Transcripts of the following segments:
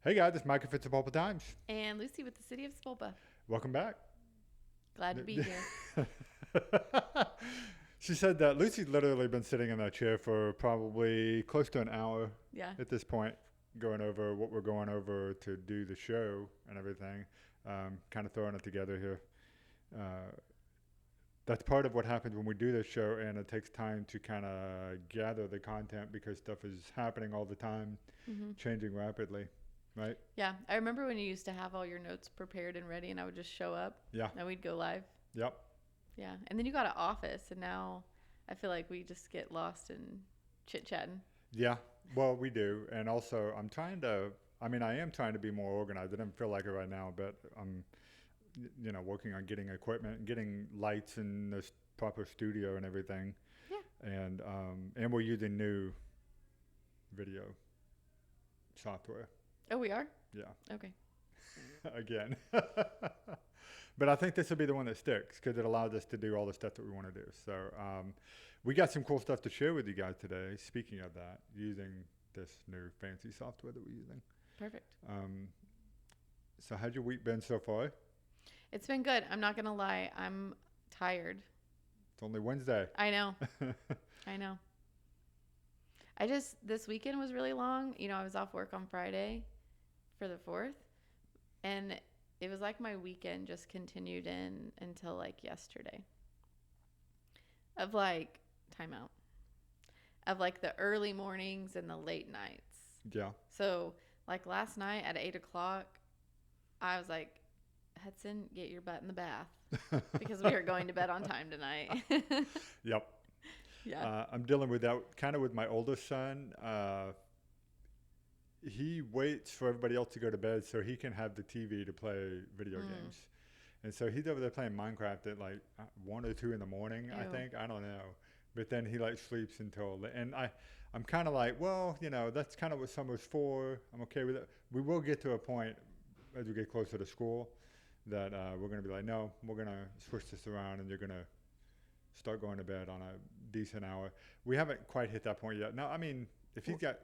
Hey guys, it's Mike at Fitzpulpa Times. And Lucy with the City of Spolpa. Welcome back. Glad to be here. She said that Lucy's literally been sitting in that chair for probably close to an hour Yeah. at this point, going over what we're going over to do the show and everything, kind of throwing it together here. Uh, that's part of what happens when we do this show, and it takes time to kind of gather the content because stuff is happening all the time, changing rapidly, right? Yeah. I remember when you used to have all your notes prepared and ready, and I would just show up. Yeah. And we'd go live. Yep. Yeah. And then you got an office, and now I feel like we just get lost in chit chatting. Yeah, well, we do. And also, I am trying to be more organized. I don't feel like it right now, but I'm, working on getting equipment and getting lights in this proper studio and everything. Yeah. And we're using new video software. Oh, we are? Yeah, Okay. again. But I think this will be the one that sticks because it allows us to do all the stuff that we want to do. So we got some cool stuff to share with you guys today. Speaking of that, using this new fancy software that we're using. Perfect. So how's your week been so far? It's been good. I'm not going to lie. I'm tired. It's only Wednesday. I know. I know. This weekend was really long. I was off work on Friday for the 4th. And it was like my weekend just continued in until like yesterday. Of like, timeout. Of like the early mornings and the late nights. Yeah. So like last night at 8 o'clock, I was like, Hudson, get your butt in the bath. Because we are going to bed on time tonight. Yep. Yeah. I'm dealing with that kind of with my oldest son. He waits for everybody else to go to bed so he can have the TV to play video games. And so he's over there playing Minecraft at like 1 or 2 in the morning, I Ew. think. I don't know. But then he like sleeps and I'm kind of like, well, that's kind of what summer's for. I'm okay with it. We will get to a point as we get closer to school that we're going to be like, no, we're going to switch this around and you're going to start going to bed on a decent hour. We haven't quite hit that point yet. No, I mean, if he's got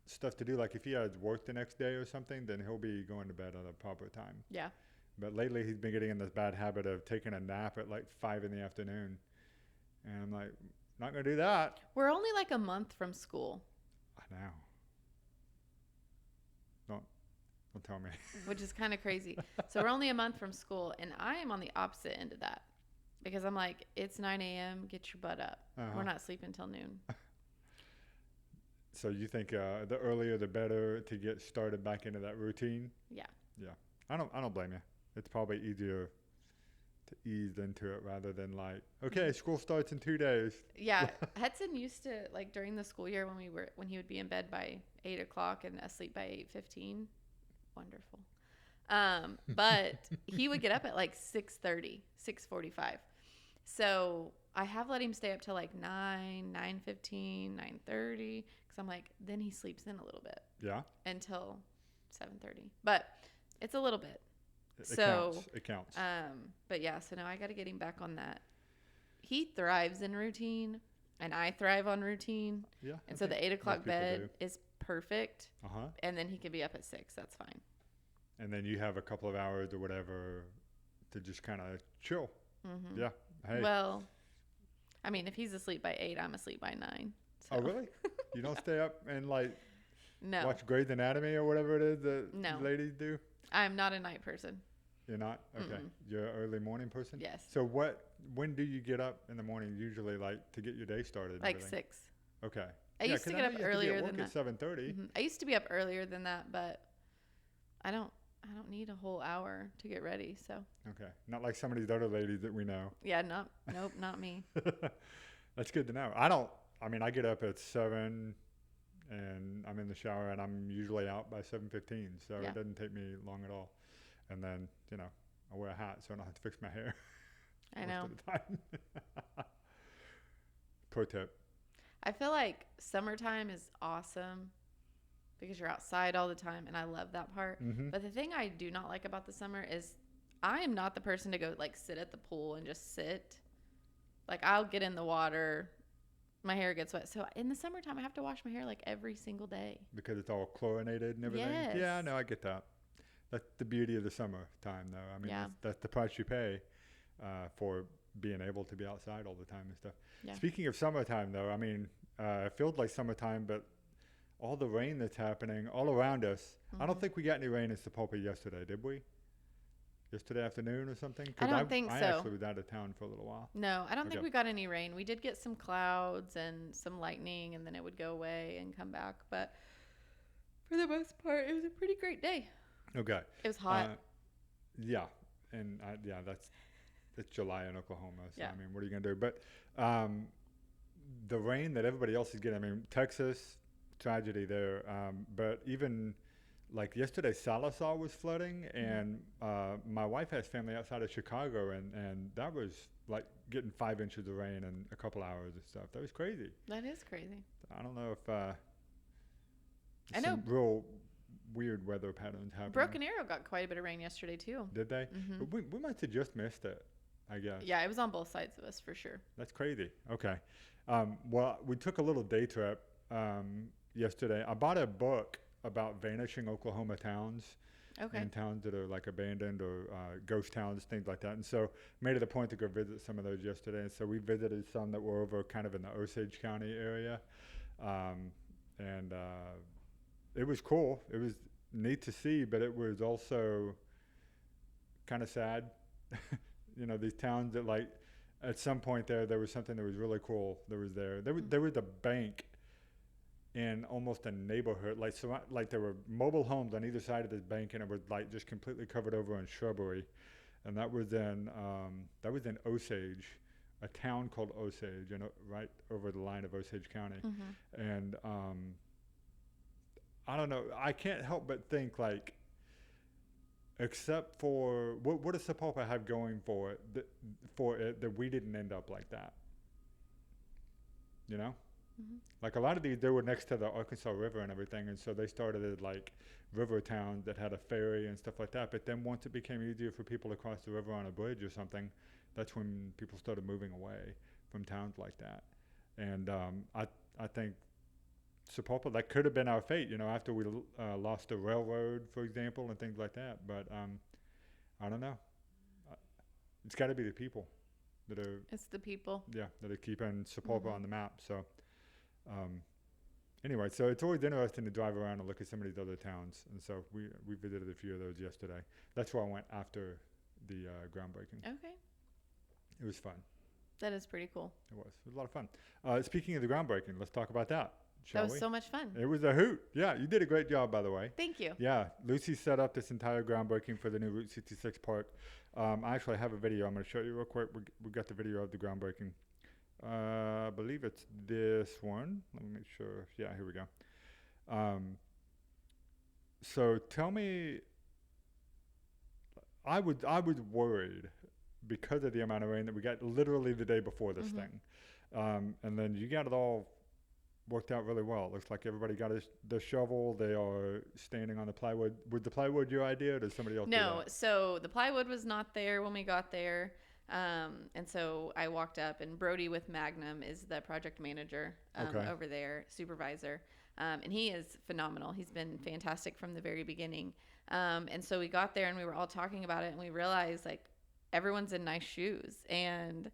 stuff to do, like if he has work the next day or something, then he'll be going to bed at a proper time. Yeah. But lately he's been getting in this bad habit of taking a nap at like 5 in the afternoon. And I'm like, not going to do that. We're only like a month from school, I know. Don't tell me. which is kind of crazy. So we're only a month from school, and I am on the opposite end of that because I'm like, it's 9 a.m., get your butt up. Uh-huh. We're not sleeping until noon. So you think the earlier the better to get started back into that routine? Yeah. Yeah. I don't blame you. It's probably easier to ease into it rather than like, okay, school starts in 2 days. Yeah. Hudson used to, like during the school year when he would be in bed by 8 o'clock and asleep by 8:15. Wonderful. But he would get up at like 6:30, 6:45. So I have let him stay up till like 9, 9:15, 9:30. Because I'm like, then he sleeps in a little bit Yeah. until 7:30. But it's a little bit. It counts. But yeah, so now I got to get him back on that. He thrives in routine, and I thrive on routine. Yeah. And so the 8 o'clock bed is perfect. Uh-huh. And then he can be up at 6. That's fine. And then you have a couple of hours or whatever to just kind of chill. Mm-hmm. Yeah. Hey. Well, I mean, if he's asleep by 8, I'm asleep by 9. So. Oh, really? You don't stay up and like No. watch Grey's Anatomy or whatever it is that No. ladies do? I'm not a night person. You're not? Okay. You're an early morning person? Yes. So when do you get up in the morning usually like to get your day started? and Like everything? 6. Okay. I used to get up earlier than that. At 7:30. I used to be up earlier than that, but I don't need a whole hour to get ready. So Okay. Not like some of these other ladies that we know. yeah, nope, not me. That's good to know. I get up at 7 and I'm in the shower and I'm usually out by 7:15. So Yeah. it doesn't take me long at all. And then, I wear a hat so I don't have to fix my hair. I know. Most of the time. Pro tip. I feel like summertime is awesome because you're outside all the time, and I love that part. Mm-hmm. But the thing I do not like about the summer is I am not the person to go like sit at the pool and just sit. Like I'll get in the water my hair gets wet. So in the summertime, I have to wash my hair like every single day. Because it's all chlorinated and everything. Yes. Yeah, no, I get that. That's the beauty of the summertime, though. I mean, Yeah. that's the price you pay for being able to be outside all the time and stuff. Yeah. Speaking of summertime, though, I mean, it feels like summertime, but all the rain that's happening all around us. I don't think we got any rain in Sapulpa yesterday, did we? Yesterday afternoon or something? 'Cause I don't think I so. actually was out of town for a little while. No, I don't think Okay. we got any rain. We did get some clouds and some lightning, and then it would go away and come back. But for the most part, it was a pretty great day. Okay. It was hot. Yeah, and it's July in Oklahoma, so Yeah. I mean, what are you gonna do? But the rain that everybody else is getting, I mean, Texas tragedy there, but even like yesterday, Sallisaw was flooding, and my wife has family outside of Chicago, and that was like getting 5 inches of rain in a couple hours and stuff. That was crazy. That is crazy. I don't know if I know some real weird weather patterns happening. Broken Arrow got quite a bit of rain yesterday too. Did they? Mhm. But we must have just missed it, I guess. Yeah, it was on both sides of us for sure. That's crazy. Okay. Well, we took a little day trip yesterday. I bought a book about vanishing Oklahoma towns Okay. and towns that are like abandoned or ghost towns, things like that. And so made it a point to go visit some of those yesterday. And so we visited some that were over kind of in the Osage County area. And it was cool. It was neat to see, but it was also kind of sad. You know, these towns that like at some point there was something that was really cool that was there. There was a bank in almost a neighborhood, like there were mobile homes on either side of this bank, and it was like just completely covered over in shrubbery. And that was in Osage, a town called Osage, and right over the line of Osage County. Mm-hmm. And I don't know. I can't help but think like, except for what does Sapulpa have going for it that we didn't end up like that? You know, Mm-hmm. like a lot of these, they were next to the Arkansas River and everything, and so they started as like river towns that had a ferry and stuff like that. But then once it became easier for people to cross the river on a bridge or something, that's when people started moving away from towns like that. And I think Sapulpa, that could have been our fate, you know, after we lost the railroad, for example, and things like that. But I don't know. It's got to be the people that are. It's the people. Yeah, that are keeping Sapulpa Mhm. on the map. So anyway, so it's always interesting to drive around and look at some of these other towns. And so we visited a few of those yesterday. That's where I went after the groundbreaking. Okay. It was fun. That is pretty cool. It was a lot of fun. Speaking of the groundbreaking, let's talk about that, shall That was we? so much fun. It was a hoot. Yeah, you did a great job, by the way. Thank you. Yeah, Lucy set up this entire groundbreaking for the new Route 66 park. I actually have a video I'm going to show you real quick. We got the video of the groundbreaking. I believe it's this one. Let me make sure. Yeah, here we go. So tell me, I was worried because of the amount of rain that we got literally the day before this Mhm. thing. And then you got it all worked out really well. It looks like everybody got the shovel. They are standing on the plywood. Was the plywood your idea, or did somebody else do No, that? so the plywood was not there when we got there. And so I walked up, and Brody with Magnum is the project manager Okay. over there, supervisor. And he is phenomenal. He's been fantastic from the very beginning. And so we got there, and we were all talking about it, and we realized, like, everyone's in nice shoes. And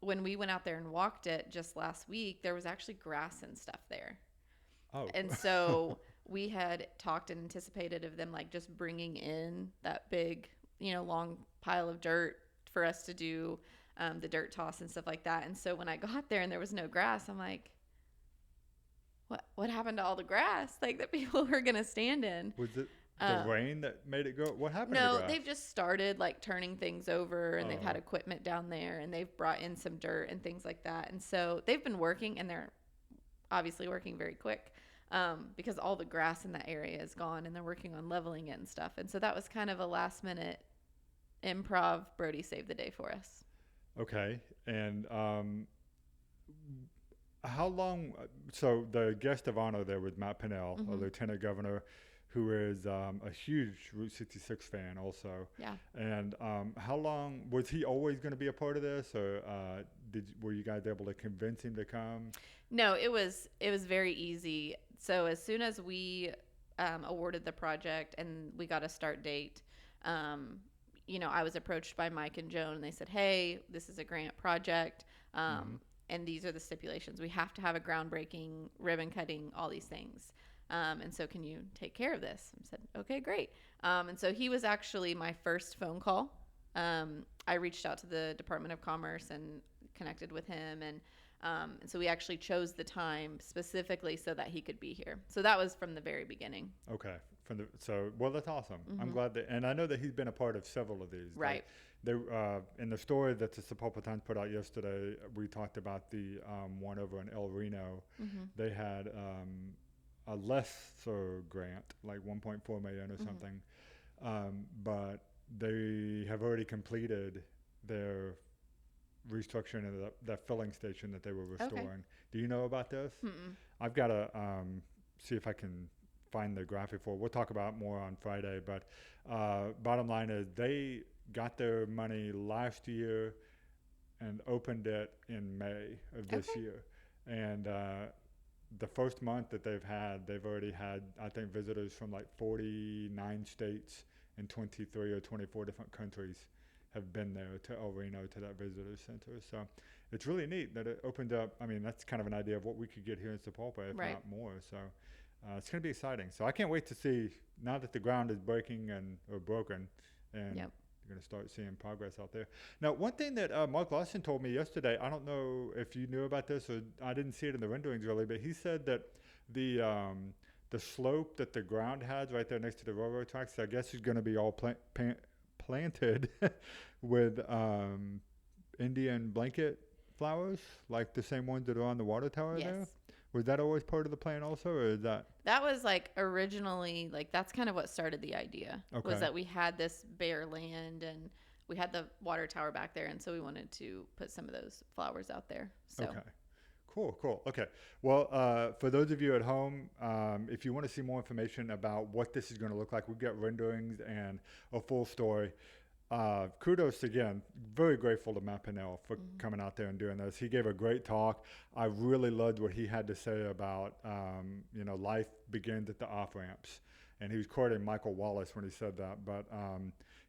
when we went out there and walked it just last week, there was actually grass and stuff there. Oh. And so we had talked and anticipated of them like just bringing in that big, long pile of dirt for us to do the dirt toss and stuff like that. And so when I got there and there was no grass, I'm like, what happened to all the grass like that people were going to stand in? Was it the rain that made it go? What happened to No, the grass? they've just started like turning things over, and they've had Oh. equipment down there, and they've brought in some dirt and things like that. And so they've been working, and they're obviously working very quick because all the grass in that area is gone, and they're working on leveling it and stuff. And so that was kind of a last minute improv. Brody saved the day for us. Okay. And how long? So the guest of honor there was Matt Pinnell, a Mhm. lieutenant governor, who is a huge Route 66 fan also. Yeah. And how long was he always going to be a part of this, or were you guys able to convince him to come? No, it was very easy. So as soon as we awarded the project and we got a start date, um, I was approached by Mike and Joan, and they said, "Hey, this is a grant project, Mm-hmm. and these are the stipulations. We have to have a groundbreaking, ribbon cutting, all these things. And so, can you take care of this?" I said, "Okay, great." And so he was actually my first phone call. I reached out to the Department of Commerce and connected with him, and so we actually chose the time specifically so that he could be here. So that was from the very beginning. Okay. Well, that's awesome. I'm Mm-hmm. glad and I know that he's been a part of several of these. Right. In the story that the Sapulpa Times put out yesterday, we talked about the one over in El Reno. Mm-hmm. They had a lesser grant, like 1.4 million or Mm-hmm. something, but they have already completed their restructuring of that filling station that they were restoring. Okay. Do you know about this? Mm-mm. I've got to see if I can find the graphic for it. We'll talk about more on Friday, but bottom line is they got their money last year and opened it in May of this Okay. year. And the first month that they've already had, I think, visitors from like 49 states and 23 or 24 different countries have been there to El Reno, to that visitor center. So it's really neat that it opened up. I mean, that's kind of an idea of what we could get here in Sapulpa, if Right. not more. So it's going to be exciting. So I can't wait to see, now that the ground is breaking or broken, and Yep. you're going to start seeing progress out there. Now, one thing that Mark Lawson told me yesterday, I don't know if you knew about this, or I didn't see it in the renderings really, but he said that the slope that the ground has right there next to the railroad tracks, I guess, is going to be all planted with Indian blanket flowers, like the same ones that are on the water tower there. Yes. Was that always part of the plan also, or is that? That was like originally, like that's kind of what started the idea. Okay. Was that we had this bare land and we had the water tower back there, and so we wanted to put some of those flowers out there. So Okay. Cool. Okay. Well, for those of you at home, if you want to see more information about what this is going to look like, we've got renderings and a full story. Kudos again. Very grateful to Matt Pinnell for coming out there and doing this. He gave a great talk. I really loved what he had to say about, life begins at the off ramps. And he was quoting Michael Wallace when he said that. But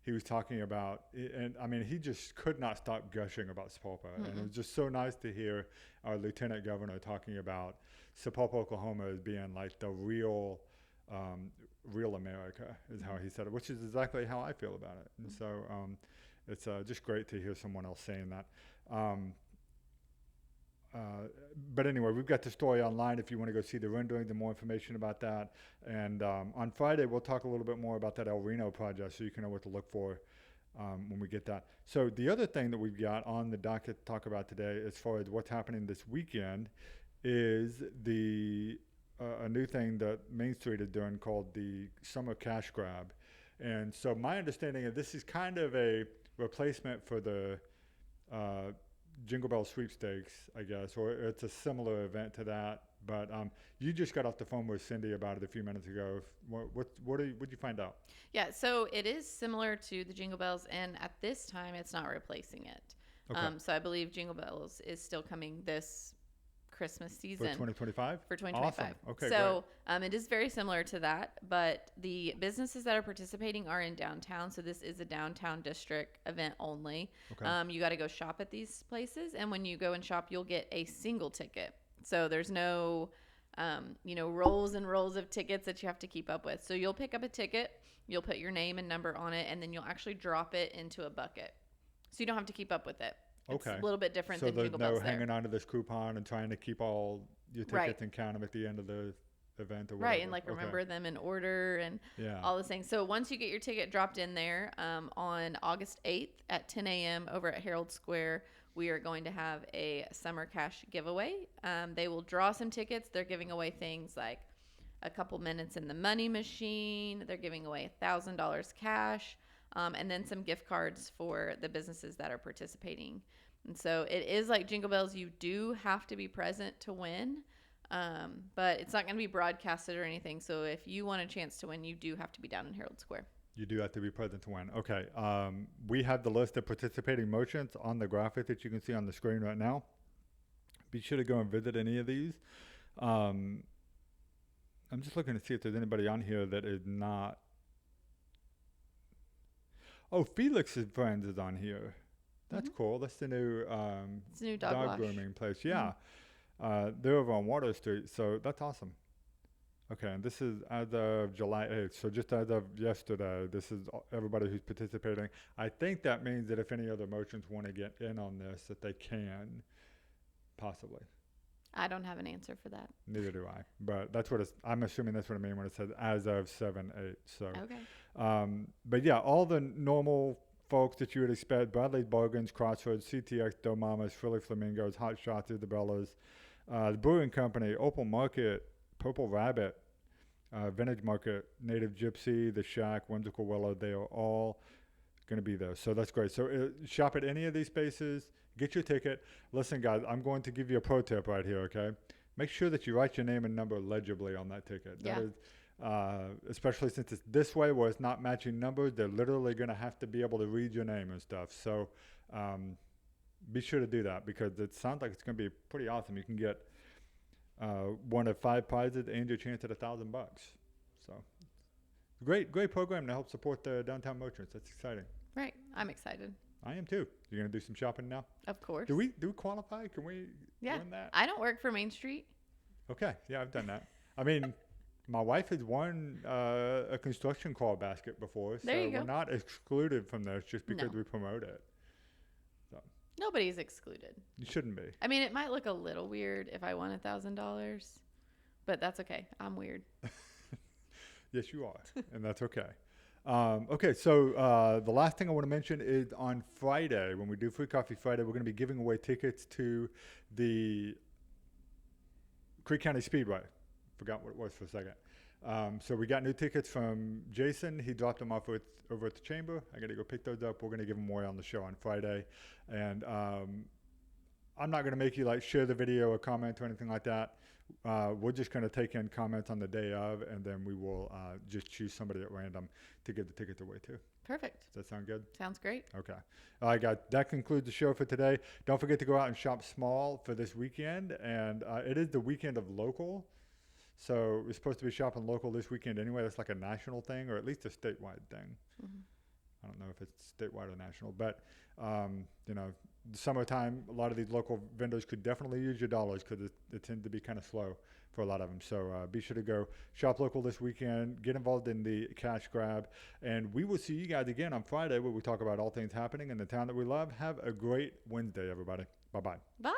he was talking about, and I mean, he just could not stop gushing about Sapulpa. And it was just so nice to hear our lieutenant governor talking about Sapulpa, Oklahoma as being like the real America, is how he said it, which is exactly how I feel about it. And so it's just great to hear someone else saying that. But anyway, we've got the story online if you want to go see the rendering, the more information about that. And on Friday, we'll talk a little bit more about that El Reno project so you can know what to look for when we get that. So the other thing that we've got on the docket to talk about today, as far as what's happening this weekend, is a new thing that Main Street is doing called the Summer Cash Grab. And so my understanding is this is kind of a replacement for the Jingle Bell Sweepstakes, I guess, or it's a similar event to that. But you just got off the phone with Cindy about it a few minutes ago. What did you find out? yeah, so it is similar to the Jingle Bells, and at this time, it's not replacing it. Okay. So I believe Jingle Bells is still coming this Christmas season. For 2025? For 2025. Awesome. Okay, so it is very similar to that, but the businesses that are participating are in downtown. So this is a downtown district event only. Okay. You got to go shop at these places, and when you go and shop, you'll get a single ticket. So there's no, rolls and rolls of tickets that you have to keep up with. So you'll pick up a ticket, you'll put your name and number on it, and then you'll actually drop it into a bucket. So you don't have to keep up with it. It's Okay. a little bit different So than there's Jingle no Bells there. hanging onto this coupon and trying to keep all your tickets Right. and count them at the end of the event or whatever. Right, and like Okay. remember them in order and Yeah. all those things. So once you get your ticket dropped in there, on August 8th at 10 a.m. over at Herald Square, we are going to have a summer cash giveaway. They will draw some tickets. They're giving away things like a couple minutes in the money machine. They're giving away $1,000 cash, and then some gift cards for the businesses that are participating. And so it is like Jingle Bells. You do have to be present to win, but it's not going to be broadcasted or anything. So if you want a chance to win, you do have to be down in Herald Square. You do have to be present to win. Okay. We have the list of participating motions on the graphic that you can see on the screen right now. Be sure to go and visit any of these. Um, I'm just looking to see if there's anybody on here that is not. Oh, Felix's Friends is on here. That's cool. That's the new It's a new dog wash. grooming place. Yeah. They're over on Water Street, so that's awesome. Okay, and this is as of July 8th, so just as of yesterday, this is everybody who's participating. I think that means that if any other motions want to get in on this, that they can, possibly. I don't have an answer for that. Neither do I, but that's what I'm assuming that's what I mean when it says as of 7/8. So, Okay. but yeah, all the normal folks that you would expect: Bradley's Bargains, Crossroads, CTX, Doe Mamas, Philly Flamingos, Hot Shots, Isabellas, the Brewing Company, Opal Market, Purple Rabbit, Vintage Market, Native Gypsy, The Shack, Whimsical Willow. They are all going to be there. So that's great. So shop at any of these spaces. Get your ticket. Listen, guys, I'm going to give you a pro tip right here, okay? Make sure that you write your name and number legibly on that ticket. Yeah. That is, especially since it's this way where it's not matching numbers, they're literally going to have to be able to read your name and stuff. So be sure to do that because it sounds like it's going to be pretty awesome. You can get one of 5 prizes and your chance at $1,000. So great program to help support the downtown merchants. That's exciting. Right. I'm excited. I am too. You're gonna do some shopping now? Of course. Do we qualify? Can we win that? I don't work for Main Street. Okay. Yeah, I've done that. I mean, my wife has won a construction call basket before, so There you go. we're not excluded from this just because No. we promote it. Nobody's excluded. You shouldn't be. I mean, it might look a little weird if I won $1,000, but that's okay. I'm weird. Yes, you are, and that's okay. Okay, so the last thing I want to mention is on Friday, when we do Free Coffee Friday, we're going to be giving away tickets to the Creek County Speedway. Forgot what it was for a second. So we got new tickets from Jason. He dropped them off over at the chamber. I got to go pick those up. We're going to give them away on the show on Friday. And I'm not going to make you like share the video or comment or anything like that. We're just going to take in comments on the day of, and then we will just choose somebody at random to give the tickets away to. Perfect. Does that sound good? Sounds great. Okay. All right, guys. That concludes the show for today. Don't forget to go out and shop small for this weekend. And it is the weekend of local. So we're supposed to be shopping local this weekend anyway. That's like a national thing, or at least a statewide thing. Mm-hmm. I don't know if it's statewide or national, but the summertime, a lot of these local vendors could definitely use your dollars because it tends to be kind of slow for a lot of them. So be sure to go shop local this weekend, get involved in the cash grab, and we will see you guys again on Friday where we talk about all things happening in the town that we love. Have a great Wednesday, everybody. Bye-bye. Bye.